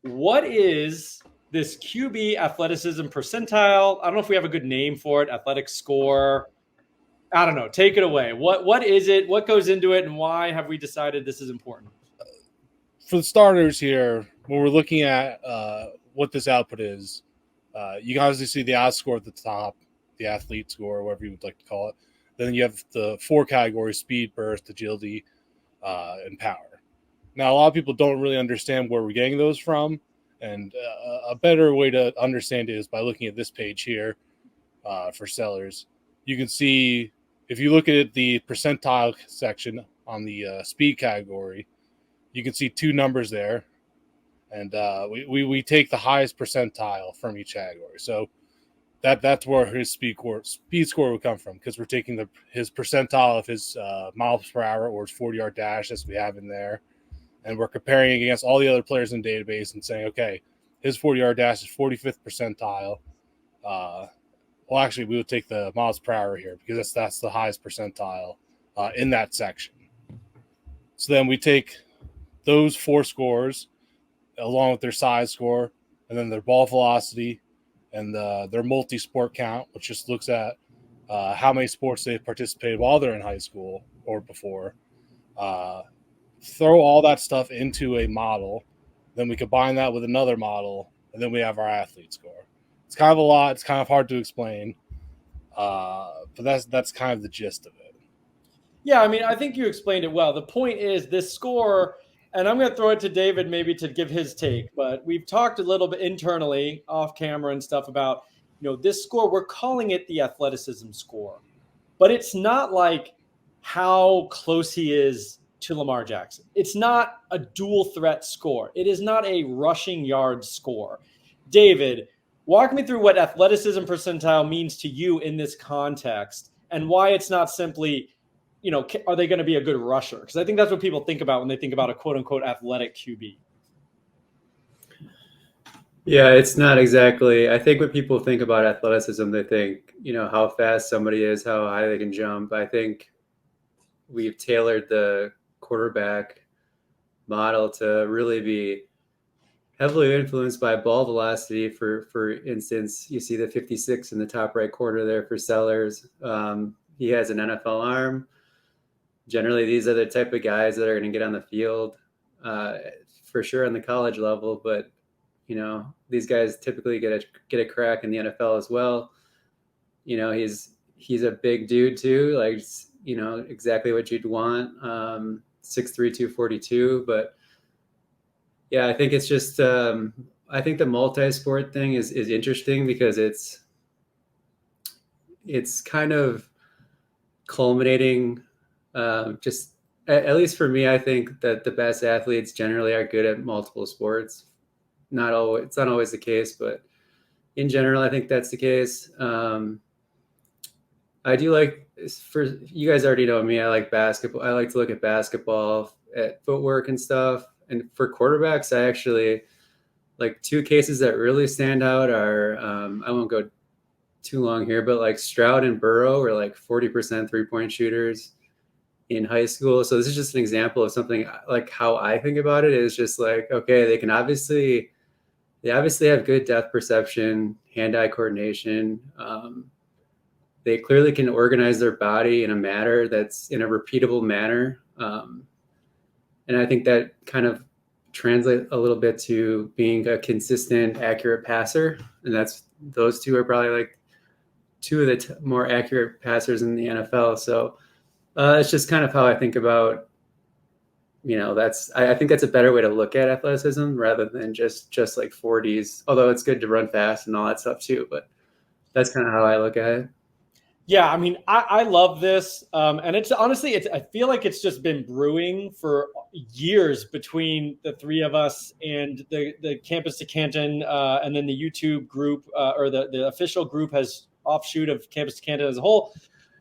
what is this QB athleticism percentile? I don't know if we have a good name for it. Athletic score. I don't know. Take it away. What is it? What goes into it, and why have we decided this is important? For the starters here, when we're looking at what this output is, you can obviously see the out score at the top, the athlete score, whatever you would like to call it. Then you have the 4 categories: speed, burst, agility, and power. Now, a lot of people don't really understand where we're getting those from, and a better way to understand it is by looking at this page here for sellers. You can see, if you look at the percentile section on the speed category, you can see 2 numbers there, and we take the highest percentile from each category. So that's where his speed score would come from, because we're taking his percentile of his miles per hour or his 40-yard dash, as we have in there, and we're comparing against all the other players in the database and saying, okay, his 40-yard dash is 45th percentile. Well, actually, we would take the miles per hour here, because that's the highest percentile in that section. So then we take those 4 scores along with their size score, and then their ball velocity, and their multi-sport count, which just looks at how many sports they've participated while they're in high school or before. Throw all that stuff into a model, then we combine that with another model, and then we have our athlete score. It's kind of a lot. It's kind of hard to explain, but that's kind of the gist of it. Yeah, I mean, I think you explained it well. The point is this score, and I'm going to throw it to David maybe to give his take, but we've talked a little bit internally off camera and stuff about, this score, we're calling it the athleticism score, but it's not like how close he is to Lamar Jackson. It's not a dual threat score. It is not a rushing yard score. David, walk me through what athleticism percentile means to you in this context, and why it's not simply, are they going to be a good rusher? Because I think that's what people think about when they think about a quote-unquote athletic QB. Yeah, it's not exactly. I think when people think about athleticism, they think, how fast somebody is, how high they can jump. I think we've tailored the quarterback model to really be heavily influenced by ball velocity. For instance, you see the 56 in the top right corner there for Sellers. He has an NFL arm. Generally, these are the type of guys that are going to get on the field, for sure on the college level. But these guys typically get a crack in the NFL as well. He's a big dude too, like exactly what you'd want. 6'3", 242, but yeah, I think it's just I think the multi-sport thing is interesting, because it's kind of culminating. Just at least for me, I think that the best athletes generally are good at multiple sports. It's not always the case, but in general, I think that's the case. I do like, for you guys already know me, I like basketball. I like to look at basketball, at footwork and stuff. And for quarterbacks, I actually like 2 cases that really stand out are, I won't go too long here, but like Stroud and Burrow were like 40% 3-point shooters in high school. So this is just an example of something like how I think about it is just like, okay, they obviously have good depth perception, hand-eye coordination. They clearly can organize their body in a manner that's in a repeatable manner. And I think that kind of translates a little bit to being a consistent, accurate passer. And those 2 are probably like 2 of the more accurate passers in the NFL. So it's just kind of how I think about, I think that's a better way to look at athleticism rather than just like 40s, although it's good to run fast and all that stuff too. But that's kind of how I look at it. Yeah, I mean, I love this. And it's honestly, I feel like it's just been brewing for years between the 3 of us and the Campus to Canton, and then the YouTube group, or the official group has offshoot of Campus to Canton as a whole.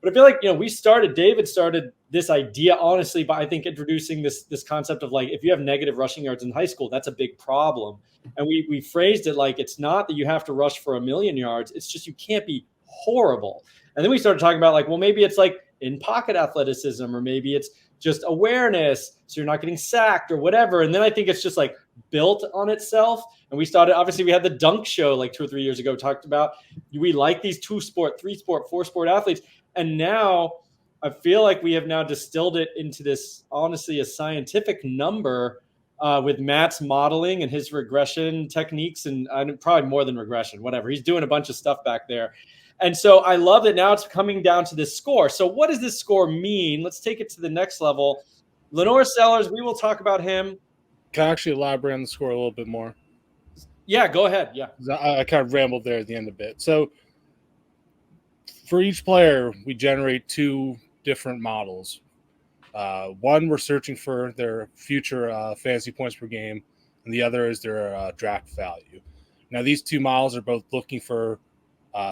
But I feel like, David started this idea, honestly, by I think introducing this concept of like, if you have negative rushing yards in high school, that's a big problem. And we phrased it like, it's not that you have to rush for 1,000,000 yards. It's just, you can't be horrible. And then we started talking about like, well, maybe it's like in pocket athleticism, or maybe it's just awareness, so you're not getting sacked or whatever. And then I think it's just like built on itself. And we started, obviously we had the dunk show like 2 or 3 years ago, talked about, we like these 2-sport, 3-sport, 4-sport athletes. And now I feel like we have now distilled it into this, honestly, a scientific number with Matt's modeling and his regression techniques, and probably more than regression, whatever. He's doing a bunch of stuff back there. And so I love that now it's coming down to this score. So what does this score mean? Let's take it to the next level. Lenore Sellers, we will talk about him. Can I actually elaborate on the score a little bit more? Yeah, go ahead. Yeah. I kind of rambled there at the end a bit. So for each player, we generate 2 different models. One, we're searching for their future fantasy points per game, and the other is their draft value. Now, these 2 models are both looking for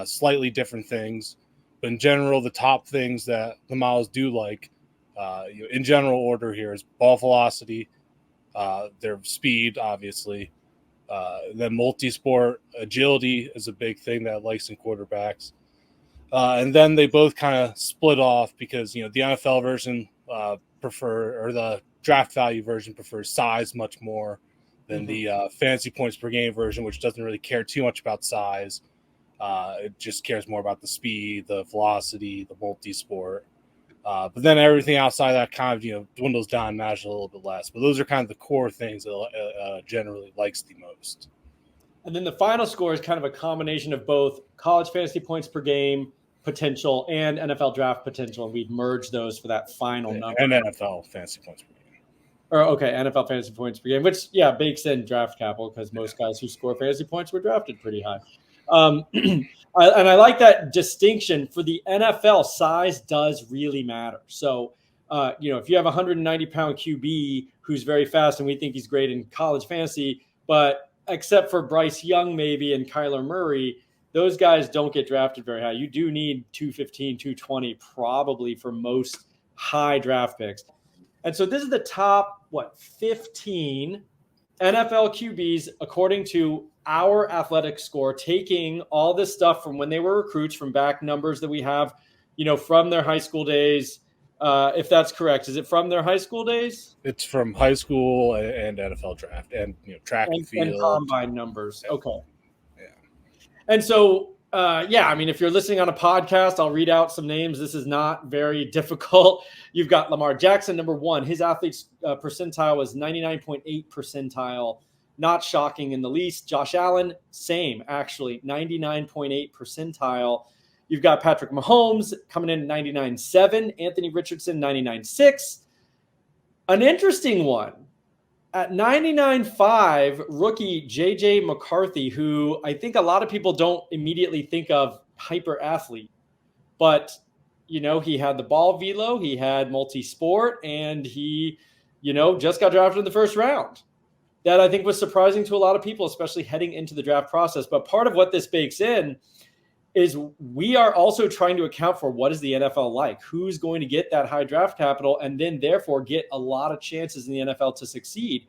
slightly different things, but in general, the top things that the models do like, in general order here, is ball velocity, their speed, obviously, then multi-sport agility is a big thing that it likes in quarterbacks. And then they both kind of split off because, the NFL version or the draft value version prefers size much more than the fantasy points per game version, which doesn't really care too much about size. It just cares more about the speed, the velocity, the multi-sport. But then everything outside that kind of, dwindles down and matters a little bit less. But those are kind of the core things that generally likes the most. And then the final score is kind of a combination of both college fantasy points per game potential and NFL draft potential. And we've merged those for that final number. And NFL fantasy points per game. NFL fantasy points per game, which, bakes in draft capital because most guys who score fantasy points were drafted pretty high. And I like that distinction. For the NFL, size does really matter. So, if you have a 190-pound QB who's very fast and we think he's great in college fantasy, but except for Bryce Young maybe and Kyler Murray, those guys don't get drafted very high. You do need 215, 220 probably for most high draft picks. And so this is the top, 15 NFL QBs according to our athletic score, taking all this stuff from when they were recruits, from back numbers that we have, from their high school days. If that's correct, is it from their high school days? It's from high school and NFL draft and track and field and combine numbers. Yeah. Okay. Yeah. And so, if you're listening on a podcast, I'll read out some names. This is not very difficult. You've got Lamar Jackson, number 1. His athlete's percentile was 99.8 percentile. Not shocking in the least. Josh Allen, same, actually, 99.8 percentile. You've got Patrick Mahomes coming in at 99.7. Anthony Richardson, 99.6. An interesting one. At 99.5, rookie J.J. McCarthy, who I think a lot of people don't immediately think of hyper athlete. But, he had the ball velo, he had multi-sport, and he, just got drafted in the first round. That I think was surprising to a lot of people, especially heading into the draft process. But part of what this bakes in is we are also trying to account for what is the NFL like, who's going to get that high draft capital, and then therefore get a lot of chances in the NFL to succeed.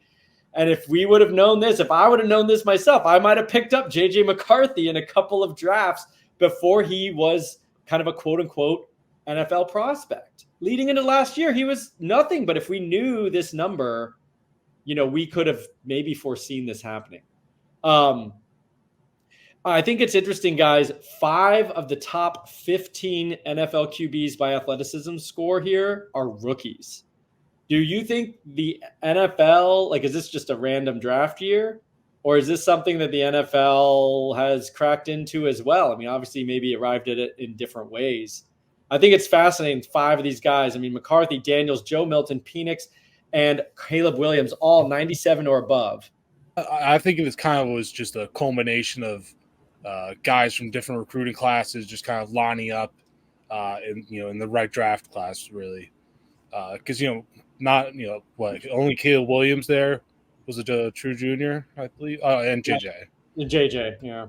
And if we would have known this, if I would have known this myself, I might have picked up J.J. McCarthy in a couple of drafts before he was kind of a quote-unquote NFL prospect. Leading into last year, he was nothing. But if we knew this number, we could have maybe foreseen this happening. I think it's interesting, guys. 5 of the top 15 NFL QBs by athleticism score here are rookies. Do you think the NFL, is this just a random draft year? Or is this something that the NFL has cracked into as well? Obviously, maybe arrived at it in different ways. I think it's fascinating. 5 of these guys, McCarthy, Daniels, Joe Milton, Penix, and Caleb Williams, all 97 or above. I think it was just a culmination of guys from different recruiting classes just kind of lining up in the right draft class, really. Because, only Caleb Williams there was a true junior, I believe, and JJ. And JJ, yeah.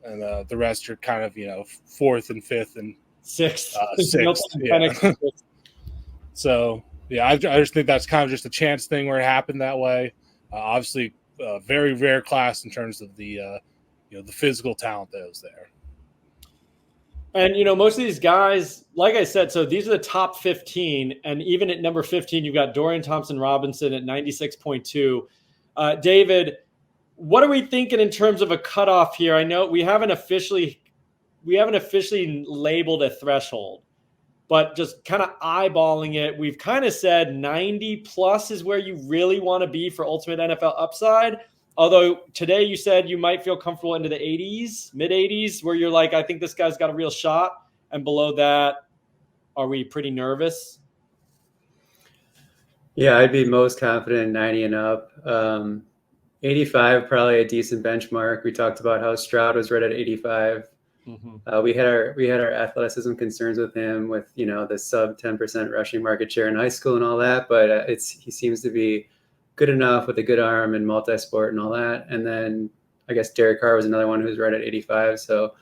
And the rest are kind of, 4th and 5th and 6th. 6th. Yeah. So, I just think that's kind of just a chance thing where it happened that way. Obviously, a very rare class in terms of the physical talent that was there. And, most of these guys, like I said, so these are the top 15. And even at number 15, you've got Dorian Thompson-Robinson at 96.2. David, what are we thinking in terms of a cutoff here? I know we haven't officially labeled a threshold, but just kind of eyeballing it, we've kind of said 90 plus is where you really want to be for ultimate NFL upside. Although today you said you might feel comfortable into the 80s, mid 80s, where you're like, I think this guy's got a real shot. And below that, are we pretty nervous? Yeah, I'd be most confident in 90 and up. 85, probably a decent benchmark. We talked about how Stroud was right at 85. Mm-hmm. We had our athleticism concerns with him, with the sub 10% rushing market share in high school and all that, but he seems to be good enough with a good arm and multi-sport and all that. And then I guess Derek Carr was another one who's right at 85. So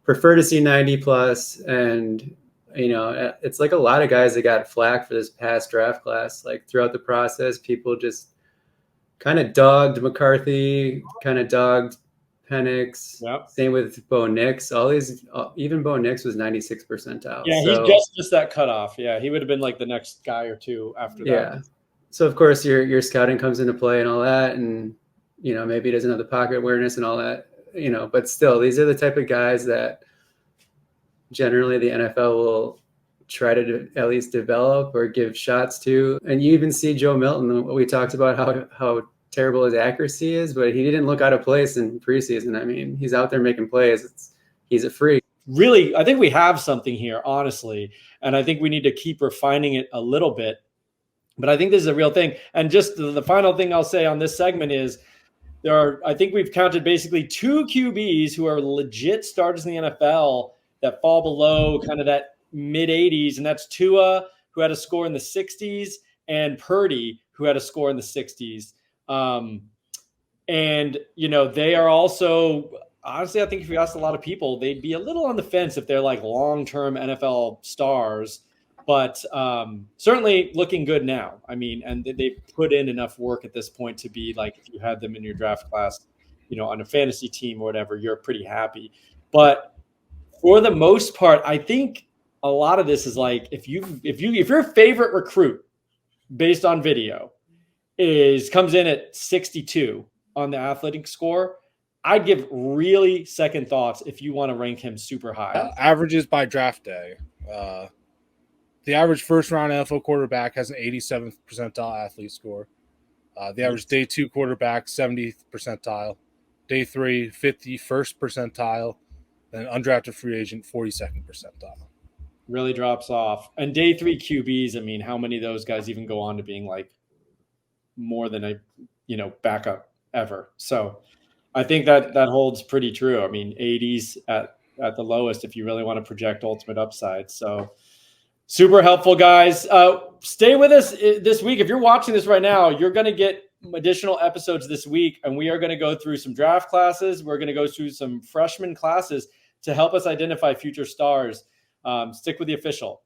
prefer to see 90 plus. And it's like a lot of guys that got flack for this past draft class. Like throughout the process, people just kind of dogged McCarthy, kind of dogged Penix. Yep. Same with Bo Nix. All these, even Bo Nix was 96th percentile. Yeah, so, he just missed that cutoff. Yeah, he would have been like the next guy or two after that. Yeah. So of course your scouting comes into play and all that, and maybe he doesn't have the pocket awareness and all that. But still, these are the type of guys that generally the NFL will try to at least develop or give shots to. And you even see Joe Milton. We talked about how terrible his accuracy is, but he didn't look out of place in preseason. I mean, he's out there making plays. He's a freak. Really, I think we have something here, honestly, and I think we need to keep refining it a little bit. But I think this is a real thing. And just the final thing I'll say on this segment is I think we've counted basically 2 QBs who are legit starters in the NFL that fall below kind of that mid 80s. And that's Tua, who had a score in the 60s, and Purdy, who had a score in the 60s. And, they are also, honestly, I think if you asked a lot of people, they'd be a little on the fence if they're like long-term NFL stars. But certainly looking good now. I mean, and they've put in enough work at this point to be like, if you had them in your draft class, on a fantasy team or whatever, you're pretty happy. But for the most part, I think a lot of this is like, if your favorite recruit based on video comes in at 62 on the athletic score, I'd give really second thoughts if you want to rank him super high. Averages by draft day. The average first-round NFL quarterback has an 87th percentile athlete score. The average day 2 quarterback, 70th percentile. Day 3, 51st percentile. Then undrafted free agent, 42nd percentile. Really drops off. And day 3 QBs, I mean, how many of those guys even go on to being like more than a backup ever? So I think that holds pretty true. I mean, 80s at the lowest if you really want to project ultimate upside. So super helpful, guys. Stay with us this week. If you're watching this right now, you're going to get additional episodes this week, and we are going to go through some draft classes. We're going to go through some freshman classes to help us identify future stars. Stick with the official.